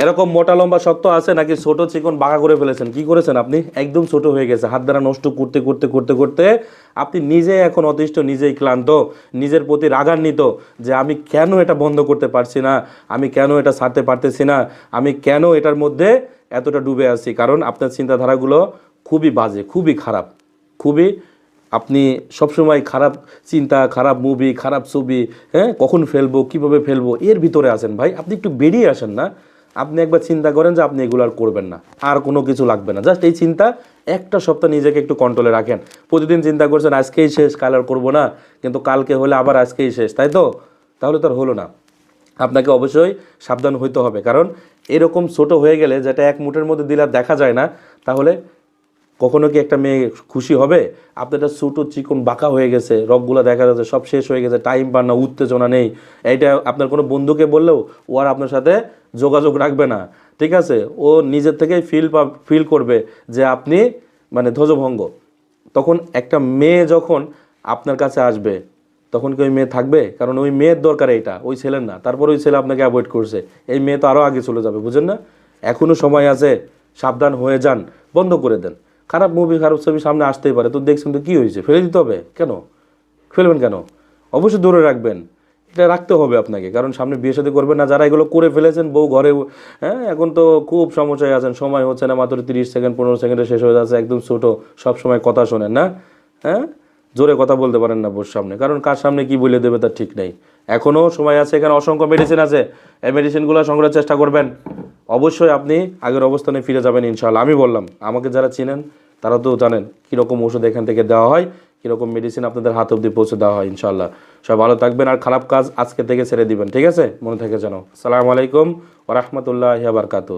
এরকম মোটা লম্বা শক্ত আছে নাকি ছোট চিকন বাঁকা করে ফেলেছেন? কি করেছেন আপনি? একদম ছোট হয়ে গেছে, হাত দ্বারা নষ্ট করতে করতে করতে করতে আপনি নিজে এখন অতিষ্ঠ, নিজেই ক্লান্ত, নিজের প্রতি রাগান্বিত যে আমি কেন এটা বন্ধ করতে পারছি না, আমি কেন এটা ছাড়তে পারতেছি না, আমি কেন এটার মধ্যে এতটা ডুবে আছি। কারণ আপনার চিন্তাধারাগুলো খুবই বাজে, খুবই খারাপ, খুবই, আপনি সবসময় খারাপ চিন্তা, খারাপ মুভি, খারাপ ছবি, হ্যাঁ, কখন ফেলবো, কিভাবে ফেলবো, এর ভিতরে আছেন ভাই। আপনি একটু বেরিয়ে আসেন না। আপনি একবার চিন্তা করেন যে আপনি এগুলো আর করবেন না, আর কোনো কিছু লাগবে না। জাস্ট এই চিন্তা একটা সপ্তাহ নিজেকে একটু কন্ট্রোলে রাখেন। প্রতিদিন চিন্তা করছেন আজকেই শেষ, কাল আর করবো না, কিন্তু কালকে হলে আবার আজকেই শেষ, তাই তো? তাহলে তো আর হলো না। আপনাকে অবশ্যই সাবধান হইতে হবে, কারণ এরকম ছোট হয়ে গেলে, যেটা এক মুঠের মধ্যে দিলে আর দেখা যায় না, তাহলে কখনো কি একটা মেয়ে খুশি হবে? আপনারটা ছোটো চিকন বাঁকা হয়ে গেছে, রগগুলো দেখা যাচ্ছে, সব শেষ হয়ে গেছে, টাইম পান না, উত্তেজনা নেই, এইটা আপনার কোনো বন্ধুকে বললেও ও আর আপনার সাথে যোগাযোগ রাখবে না, ঠিক আছে? ও নিজের থেকেই ফিল করবে যে আপনি মানে ধ্বজভঙ্গ। তখন একটা মেয়ে যখন আপনার কাছে আসবে, তখন কি ওই মেয়ে থাকবে? কারণ ওই মেয়ের দরকার এইটা, ওই ছেলের না। তারপর ওই ছেলে আপনাকে অ্যাভয়েড করছে, এই মেয়ে তো আরও আগে চলে যাবে, বুঝেন না? এখনও সময় আছে, সাবধান হয়ে যান, বন্ধ করে দেন। খারাপ মুভি, খারাপ ছবি সামনে আসতেই পারে, তো দেখছেন তো কী হয়েছে, ফেলে দিতে হবে কেন? ফেলবেন কেন? অবশ্যই দূরে রাখবেন, এটা রাখতে হবে আপনাকে, কারণ সামনে বিয়ে শাদী করবেন না। যারা এগুলো করে ফেলেছেন বউ ঘরে, হ্যাঁ, এখন তো খুব সমস্যায় আছেন, সময় হচ্ছে না, মাত্র 30 সেকেন্ড 15 সেকেন্ডে শেষ হয়ে যাচ্ছে, একদম ছোটো, সব সময় কথা শোনেন না, হ্যাঁ, জোরে কথা বলতে পারেন না বোর সামনে, কারণ কার সামনে কি বলে দেবে তার ঠিক নেই। এখনও সময় আছে, এখানে অসংখ্য মেডিসিন আছে, এই মেডিসিনগুলো সংগ্রহের চেষ্টা করবেন। অবশ্যই আপনি আগের অবস্থানে ফিরে যাবেন ইনশাআল্লাহ। আমি বললাম, আমাকে যারা চিনেন তারা তো জানেন কীরকম ওষুধ এখান থেকে দেওয়া হয়, কীরকম মেডিসিন আপনাদের হাত অবধি পৌঁছে দেওয়া হয় ইনশাআল্লাহ। সবাই ভালো থাকবেন, আর খারাপ কাজ আজকে থেকে ছেড়ে দিবেন, ঠিক আছে? মনে থাকে যেন। আসসালামু আলাইকুম ওয়া রাহমাতুল্লাহি ওয়া বারাকাতুহু।